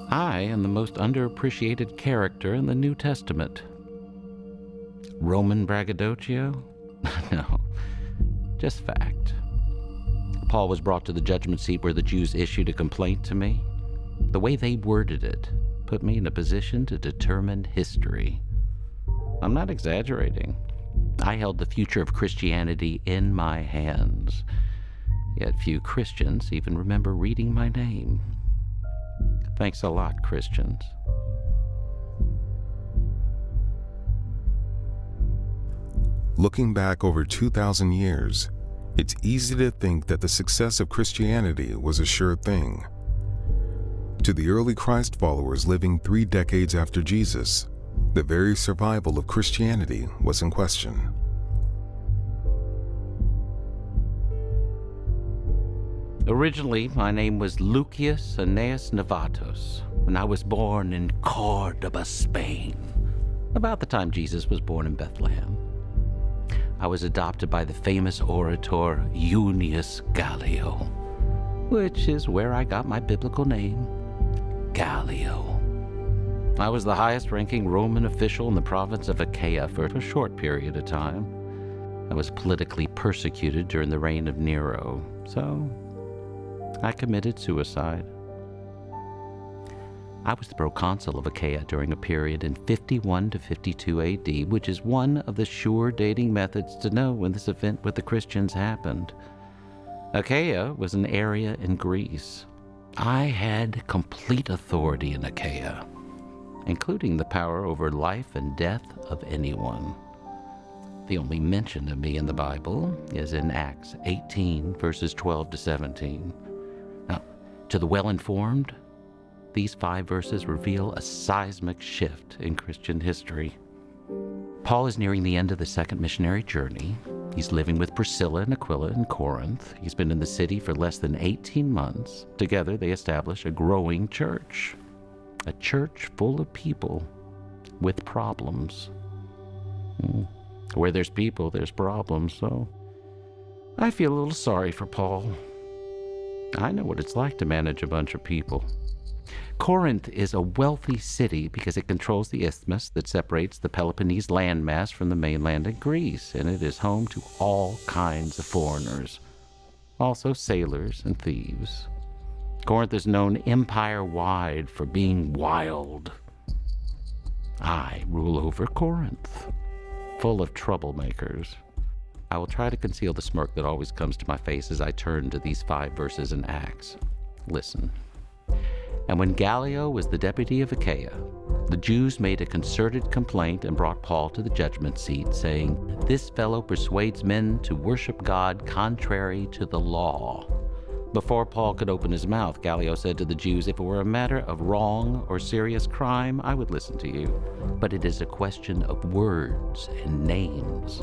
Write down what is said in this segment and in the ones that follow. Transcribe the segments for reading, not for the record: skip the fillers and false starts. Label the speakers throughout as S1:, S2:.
S1: I am the most underappreciated character in the New Testament. Roman braggadocio? No, just fact. Paul was brought to the judgment seat where the Jews issued a complaint to me. The way they worded it put me in a position to determine history. I'm not exaggerating. I held the future of Christianity in my hands. Yet few Christians even remember reading my name. Thanks a lot, Christians.
S2: Looking back over 2,000 years, it's easy to think that the success of Christianity was a sure thing. To the early Christ followers living 3 decades after Jesus, the very survival of Christianity was in question.
S1: Originally, my name was Lucius Aeneas Novatus, and I was born in Cordoba, Spain, about the time Jesus was born in Bethlehem. I was adopted by the famous orator Junius Gallio, which is where I got my biblical name, Gallio. I was the highest-ranking Roman official in the province of Achaia for a short period of time. I was politically persecuted during the reign of Nero, so I committed suicide. I was the proconsul of Achaia during a period in 51 to 52 AD, which is one of the sure dating methods to know when this event with the Christians happened. Achaia was an area in Greece. I had complete authority in Achaia, including the power over life and death of anyone. The only mention of me in the Bible is in Acts 18, verses 12 to 17. Now, to the well-informed, these 5 verses reveal a seismic shift in Christian history. Paul is nearing the end of the second missionary journey. He's living with Priscilla and Aquila in Corinth. He's been in the city for less than 18 months. Together, they establish a growing church. A church full of people with problems. Where there's people, there's problems, so I feel a little sorry for Paul. I know what it's like to manage a bunch of people. Corinth is a wealthy city because it controls the isthmus that separates the Peloponnese landmass from the mainland of Greece, and it is home to all kinds of foreigners, also sailors and thieves. Corinth is known empire-wide for being wild. I rule over Corinth, full of troublemakers. I will try to conceal the smirk that always comes to my face as I turn to these 5 verses in Acts. Listen. And when Gallio was the deputy of Achaia, the Jews made a concerted complaint and brought Paul to the judgment seat, saying, "This fellow persuades men to worship God contrary to the law." Before Paul could open his mouth, Gallio said to the Jews, "If it were a matter of wrong or serious crime, I would listen to you. But it is a question of words and names,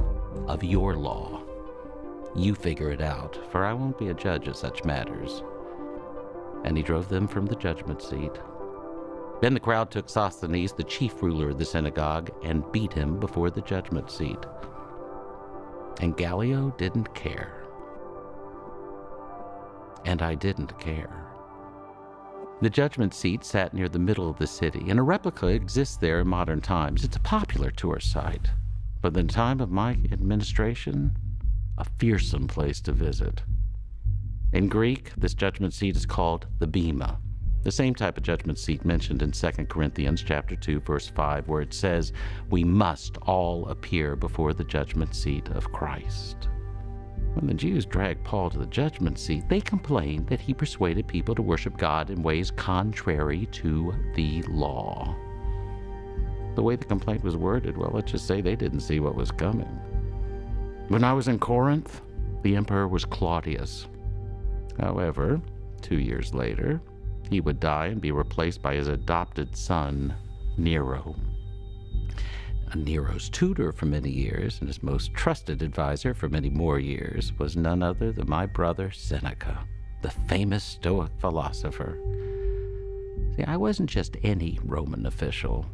S1: of your law. You figure it out, for I won't be a judge of such matters." And he drove them from the judgment seat. Then the crowd took Sosthenes, the chief ruler of the synagogue, and beat him before the judgment seat. And Gallio didn't care. And I didn't care. The judgment seat sat near the middle of the city, and a replica exists there in modern times. It's a popular tourist site, but in the time of my administration, a fearsome place to visit. In Greek, this judgment seat is called the bema, the same type of judgment seat mentioned in 2 Corinthians chapter 2, verse 5, where it says, "We must all appear before the judgment seat of Christ." When the Jews dragged Paul to the judgment seat, they complained that he persuaded people to worship God in ways contrary to the law. The way the complaint was worded, well, let's just say they didn't see what was coming. When I was in Corinth, the emperor was Claudius. However, 2 years later, he would die and be replaced by his adopted son, Nero. Nero's tutor for many years, and his most trusted advisor for many more years, was none other than my brother Seneca, the famous Stoic philosopher. See, I wasn't just any Roman official.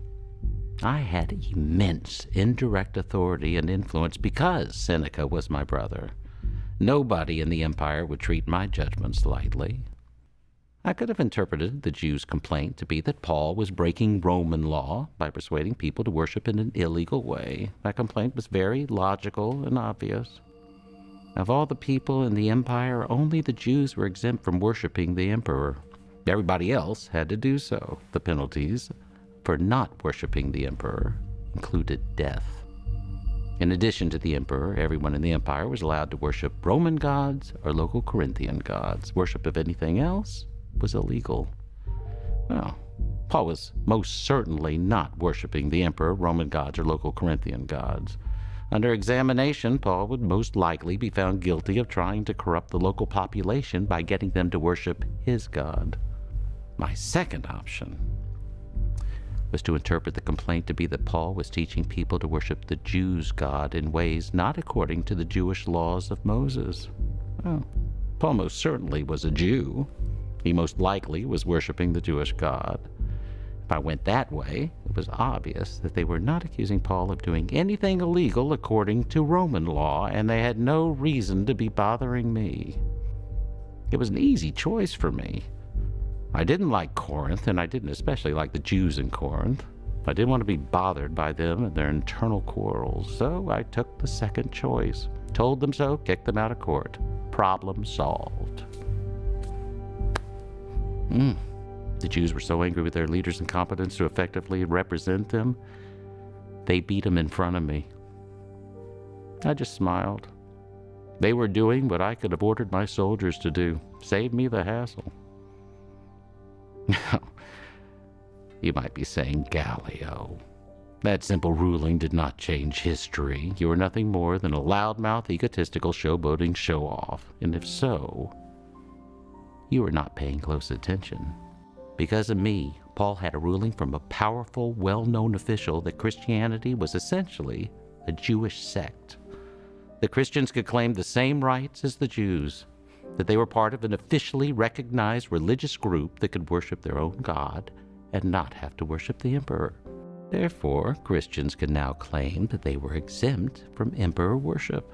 S1: I had immense indirect authority and influence because Seneca was my brother. Nobody in the empire would treat my judgments lightly. I could have interpreted the Jews' complaint to be that Paul was breaking Roman law by persuading people to worship in an illegal way. That complaint was very logical and obvious. Of all the people in the empire, only the Jews were exempt from worshiping the emperor. Everybody else had to do so. The penalties for not worshiping the emperor included death. In addition to the emperor, everyone in the empire was allowed to worship Roman gods or local Corinthian gods. Worship of anything else was illegal. Well, Paul was most certainly not worshiping the emperor, Roman gods, or local Corinthian gods. Under examination, Paul would most likely be found guilty of trying to corrupt the local population by getting them to worship his god. My second option was to interpret the complaint to be that Paul was teaching people to worship the Jews' God in ways not according to the Jewish laws of Moses. Well, Paul most certainly was a Jew. He most likely was worshiping the Jewish God. If I went that way, it was obvious that they were not accusing Paul of doing anything illegal according to Roman law, and they had no reason to be bothering me. It was an easy choice for me. I didn't like Corinth, and I didn't especially like the Jews in Corinth. I didn't want to be bothered by them and their internal quarrels, so I took the second choice. Told them so, kicked them out of court. Problem solved. The Jews were so angry with their leaders' incompetence to effectively represent them, they beat them in front of me. I just smiled. They were doing what I could have ordered my soldiers to do. Save me the hassle. You might be saying, Gallio, that simple ruling did not change history. You were nothing more than a loudmouth, egotistical, showboating show-off. And if so, you were not paying close attention. Because of me, Paul had a ruling from a powerful, well-known official that Christianity was essentially a Jewish sect. The Christians could claim the same rights as the Jews, that they were part of an officially recognized religious group that could worship their own God and not have to worship the emperor. Therefore, Christians could now claim that they were exempt from emperor worship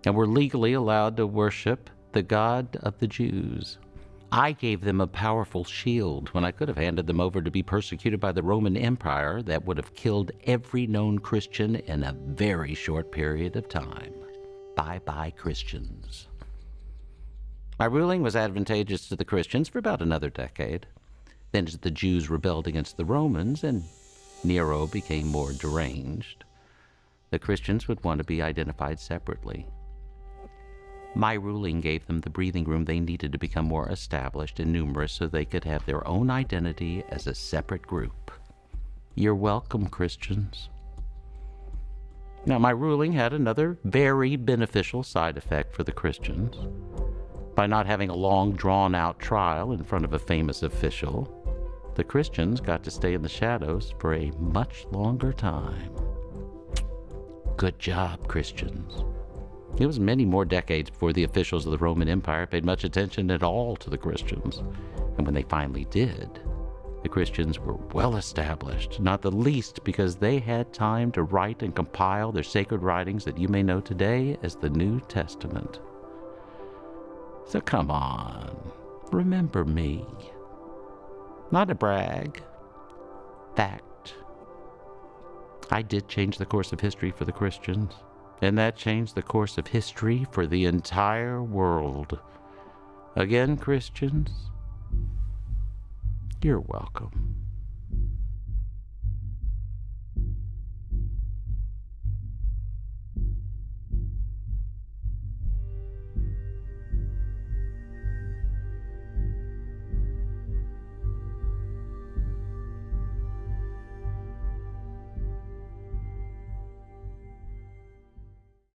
S1: and were legally allowed to worship the God of the Jews. I gave them a powerful shield when I could have handed them over to be persecuted by the Roman Empire that would have killed every known Christian in a very short period of time. Bye-bye, Christians. My ruling was advantageous to the Christians for about another decade. Then as the Jews rebelled against the Romans and Nero became more deranged, the Christians would want to be identified separately. My ruling gave them the breathing room they needed to become more established and numerous so they could have their own identity as a separate group. You're welcome, Christians. Now, my ruling had another very beneficial side effect for the Christians. By not having a long, drawn-out trial in front of a famous official, the Christians got to stay in the shadows for a much longer time. Good job, Christians. It was many more decades before the officials of the Roman Empire paid much attention at all to the Christians. And when they finally did, the Christians were well established, not the least because they had time to write and compile their sacred writings that you may know today as the New Testament. So come on, remember me. Not a brag. Fact. I did change the course of history for the Christians, and that changed the course of history for the entire world. Again, Christians, you're welcome.